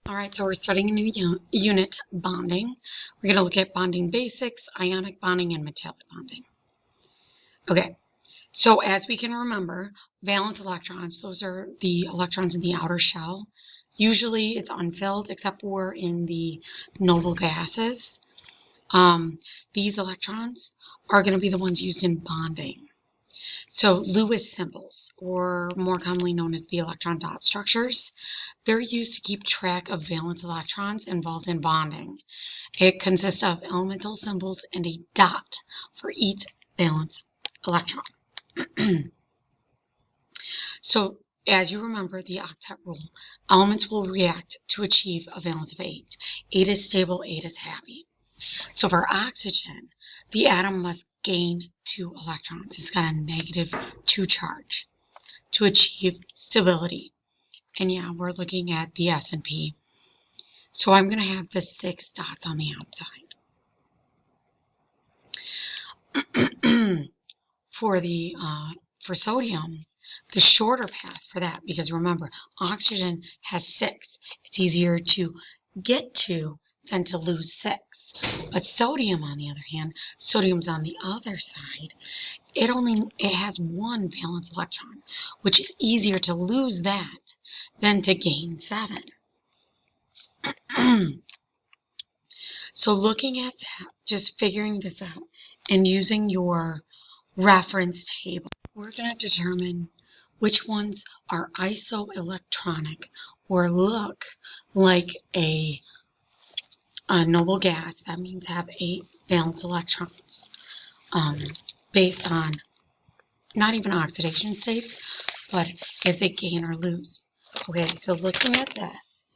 All right, so we're starting a new unit, bonding. We're going to look at bonding basics, ionic bonding, and metallic bonding. Okay, so as we can remember, valence electrons, those are the electrons in the outer shell. Usually it's unfilled, except for in the noble gases. These electrons are going to be the ones used in bonding. So Lewis symbols, or more commonly known as the Electron Dot structures, they're used to keep track of valence electrons involved in bonding. It consists of elemental symbols and a dot for each valence electron. So, as you remember the octet rule, elements will react to achieve a valence of 8. 8 is stable, 8 is happy. So for oxygen, the atom must gain 2 electrons. It's got a -2 charge to achieve stability. And yeah, we're looking at the S and P. So I'm going to have the 6 dots on the outside. For sodium, the shorter path for that, because remember, oxygen has 6. It's easier to get to than to lose 6. But sodium, on the other hand, sodium's on the other side. It has 1 valence electron, which is easier to lose that than to gain 7. So looking at that, just figuring this out, and using your reference table, we're going to determine which ones are isoelectronic or look like a noble gas. That means have 8 valence electrons, based on not even oxidation states, but if they gain or lose. Okay, so looking at this,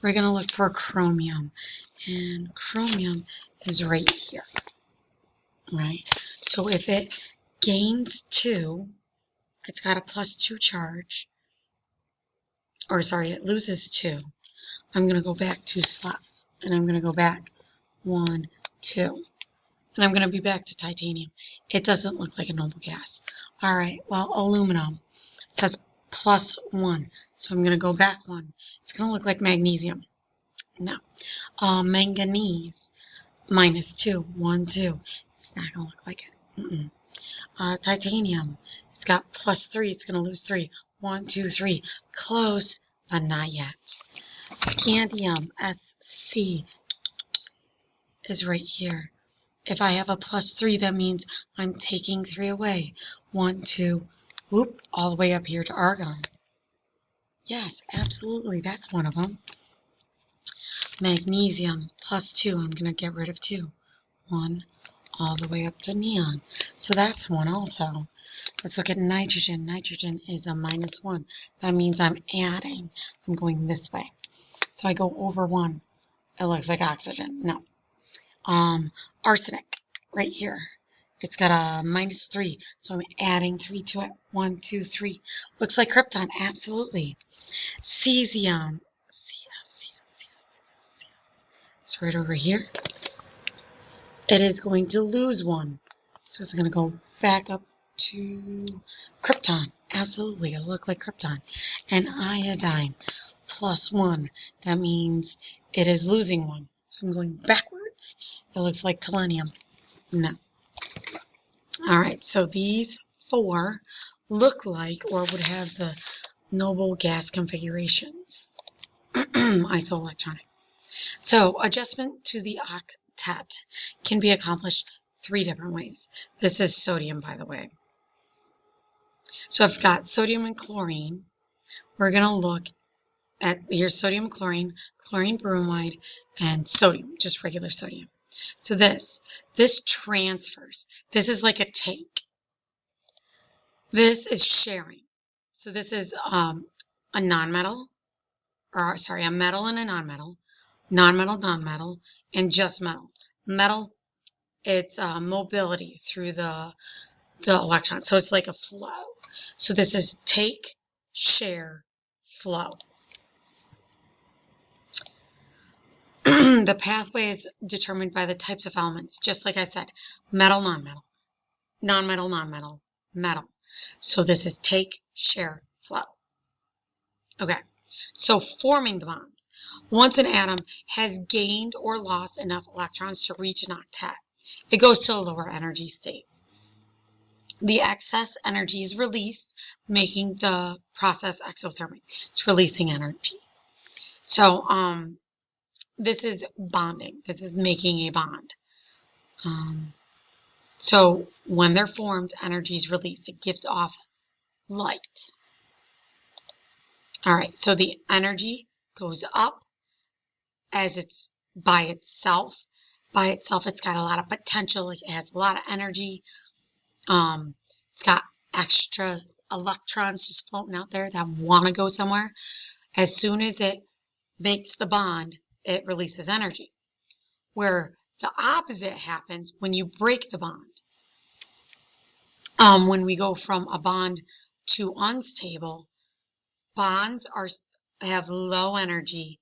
we're going to look for chromium, and chromium is right here, right? So if it gains 2, it's got a +2 charge, or sorry, it loses 2. I'm going to go back 2 slots, and I'm going to go back 1, 2, and I'm going to be back to titanium. It doesn't look like a noble gas. All right, well, aluminum says +1, so I'm going to go back 1. It's going to look like magnesium. No. Manganese, -2, 1, 2. It's not going to look like it. Titanium, it's got +3. It's going to lose 3. 1, 2, 3. Close, but not yet. Scandium, SC, is right here. If I have a +3, that means I'm taking 3 away. 1, 2, whoop, all the way up here to argon. Yes, absolutely, that's one of them. Magnesium, +2, I'm going to get rid of 2. 1, all the way up to neon. So that's one also. Let's look at nitrogen. Nitrogen is a -1. That means I'm adding. I'm going this way. So I go over 1. It looks like oxygen. No. Arsenic, right here. It's got a -3, so I'm adding 3 to it. 1, 2, 3. Looks like krypton, absolutely. Cesium. It's right over here. It is going to lose 1. So it's going to go back up to krypton. Absolutely, it'll look like krypton. And iodine, +1. That means it is losing 1. So I'm going backwards. It looks like selenium. No. All right, so these 4 look like, or would have the noble gas configurations. Isoelectronic. So adjustment to the octet can be accomplished 3 different ways. This is sodium, by the way. So I've got sodium and chlorine. We're going to look at, here's sodium, chlorine, chlorine bromide, and sodium, just regular sodium. So this transfers. This is like a take. This is sharing. So this is a nonmetal, or sorry, a metal and a nonmetal, nonmetal, nonmetal, and just metal. Metal, it's mobility through the electron. So it's like a flow. So this is take, share, flow. The pathway is determined by the types of elements, just like I said, metal, nonmetal, nonmetal, nonmetal, metal. So this is take, share, flow. Okay, so forming the bonds. Once an atom has gained or lost enough electrons to reach an octet, it goes to a lower energy state. The excess energy is released, making the process exothermic. It's releasing energy. So this is bonding. This is making a bond. So when they're formed, energy is released. It gives off light. All right, so the energy goes up as it's by itself. By itself, it's got a lot of potential. It has a lot of energy. It's got extra electrons just floating out there that want to go somewhere. As soon as it makes the bond, it releases energy. Where the opposite happens when you break the bond. When we go from a bond to unstable, bonds have low energy,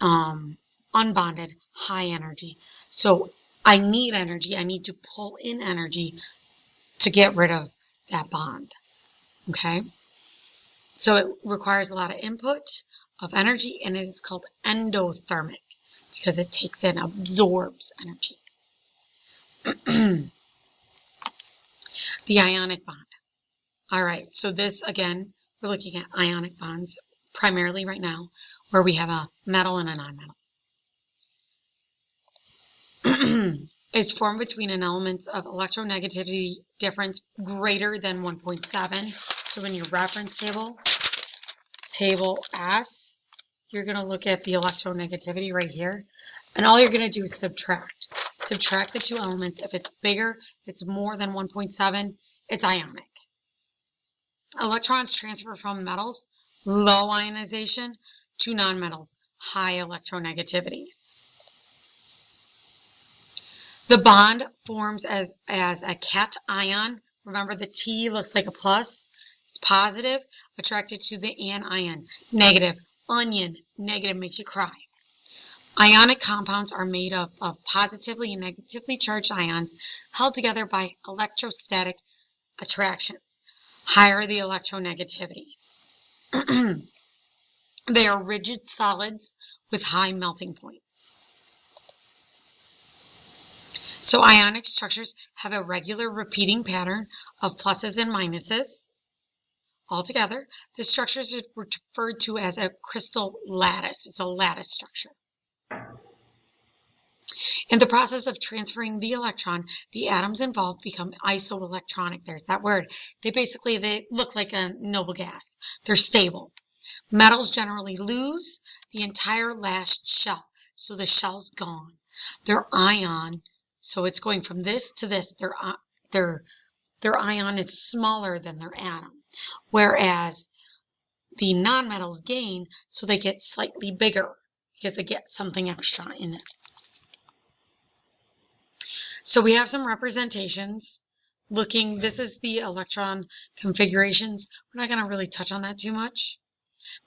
unbonded, high energy. So I need energy. I need to pull in energy to get rid of that bond. Okay? So it requires a lot of input of energy, and it is called endothermic because it takes in, absorbs energy. The ionic bond. All right, so this, again, we're looking at ionic bonds primarily right now, where we have a metal and a non-metal. It's formed between an element of electronegativity difference greater than 1.7. So in your reference table, table S, you're going to look at the electronegativity right here. And all you're going to do is subtract. Subtract the two elements. If it's bigger, if it's more than 1.7, it's ionic. Electrons transfer from metals, low ionization, to nonmetals, high electronegativities. The bond forms as a cation. Remember, the T looks like a plus. It's positive, attracted to the anion. Negative, onion, negative makes you cry. Ionic compounds are made up of positively and negatively charged ions held together by electrostatic attractions. Higher the electronegativity. They are rigid solids with high melting points. So ionic structures have a regular repeating pattern of pluses and minuses. Altogether, the structures are referred to as a crystal lattice. It's a lattice structure. In the process of transferring the electron, the atoms involved become isoelectronic. There's that word. They look like a noble gas. They're stable. Metals generally lose the entire last shell, so the shell's gone. Their ion, so it's going from this to this. Their ion is smaller than their atom, whereas the nonmetals gain, so they get slightly bigger because they get something extra in it. So we have some representations looking. This is the electron configurations. We're not going to really touch on that too much.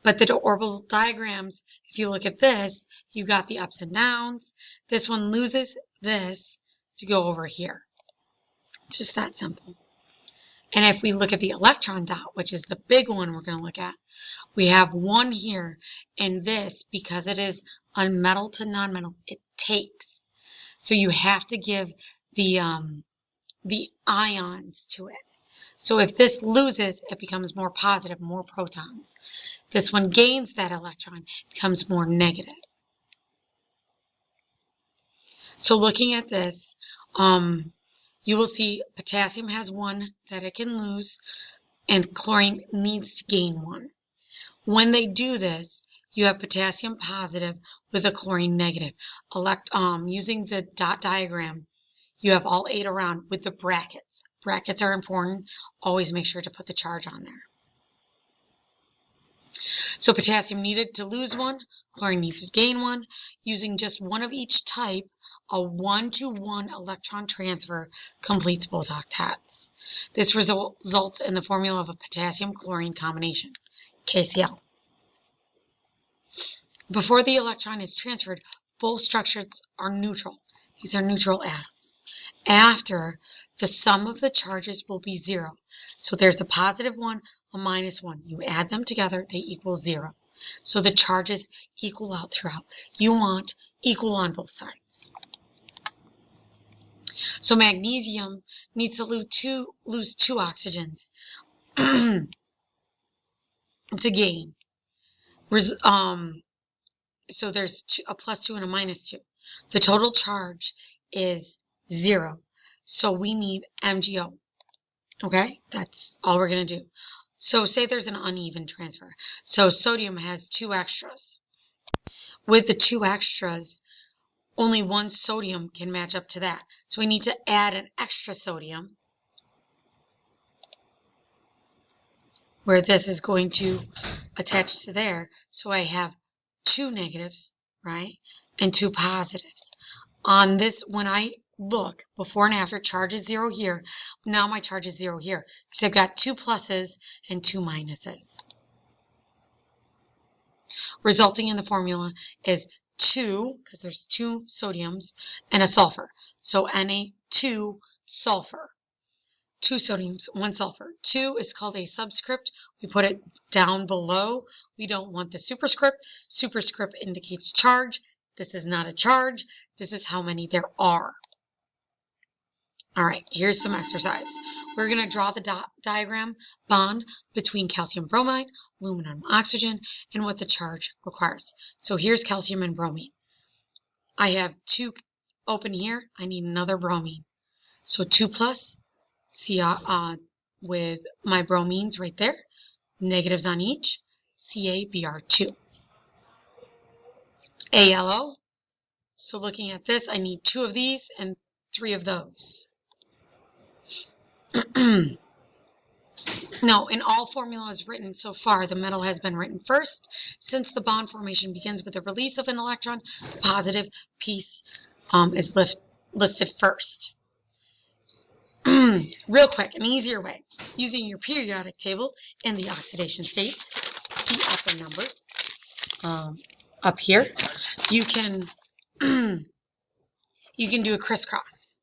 But the orbital diagrams, if you look at this, you got the ups and downs. This one loses this to go over here. It's just that simple. And if we look at the electron dot, which is the big one we're going to look at, we have one here, and this, because it is a metal to non-metal, it takes. So you have to give the ions to it. So if this loses, it becomes more positive, more protons. This one gains that electron, becomes more negative. So looking at this, you will see potassium has one that it can lose, and chlorine needs to gain one. When they do this, you have potassium positive with a chlorine negative. Using the dot diagram, you have all 8 around with the brackets. Brackets are important. Always make sure to put the charge on there. So potassium needed to lose one, chlorine needs to gain one. Using just one of each type, a 1-to-1 electron transfer completes both octets. This results in the formula of a potassium-chlorine combination, KCl. Before the electron is transferred, both structures are neutral. These are neutral atoms. After, the sum of the charges will be 0. So there's a positive one, a minus one. You add them together, they equal 0. So the charges equal out throughout. You want equal on both sides. So magnesium needs to lose two oxygens to gain. So there's a +2 and a -2. The total charge is 0. So we need MgO. Okay, that's all we're going to do. So say there's an uneven transfer. So sodium has 2 extras. With the 2 extras, only 1 sodium can match up to that. So we need to add an extra sodium, where this is going to attach to there. So I have 2 negatives, right, and 2 positives. On this, when I look before and after, charge is 0 here. Now my charge is 0 here because I've got 2 pluses and 2 minuses. Resulting in the formula is 2, because there's 2 sodiums and a sulfur. So Na2 sulfur. 2 sodiums, 1 sulfur. 2 is called a subscript. We put it down below. We don't want the superscript. Superscript indicates charge. This is not a charge. This is how many there are. All right, here's some exercise. We're going to draw the dot diagram bond between calcium bromide, aluminum oxygen, and what the charge requires. So here's calcium and bromine. I have 2 open here. I need another bromine. So 2 plus, see with my bromines right there, negatives on each, CaBr2. ALO, so looking at this, I need 2 of these and 3 of those. Now, in all formulas written so far, the metal has been written first. Since the bond formation begins with the release of an electron, the positive piece is listed first. Real quick, an easier way, using your periodic table in the oxidation states, the upper numbers up here, you can do a crisscross.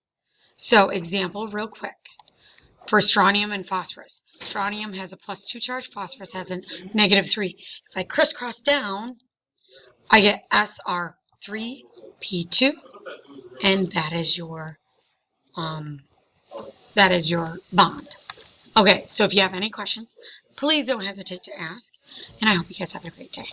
So example, real quick. For strontium and phosphorus. Strontium has a +2 charge, phosphorus has a -3. If I crisscross down, I get Sr3P2, and that is your bond. Okay, so if you have any questions, please don't hesitate to ask, and I hope you guys have a great day.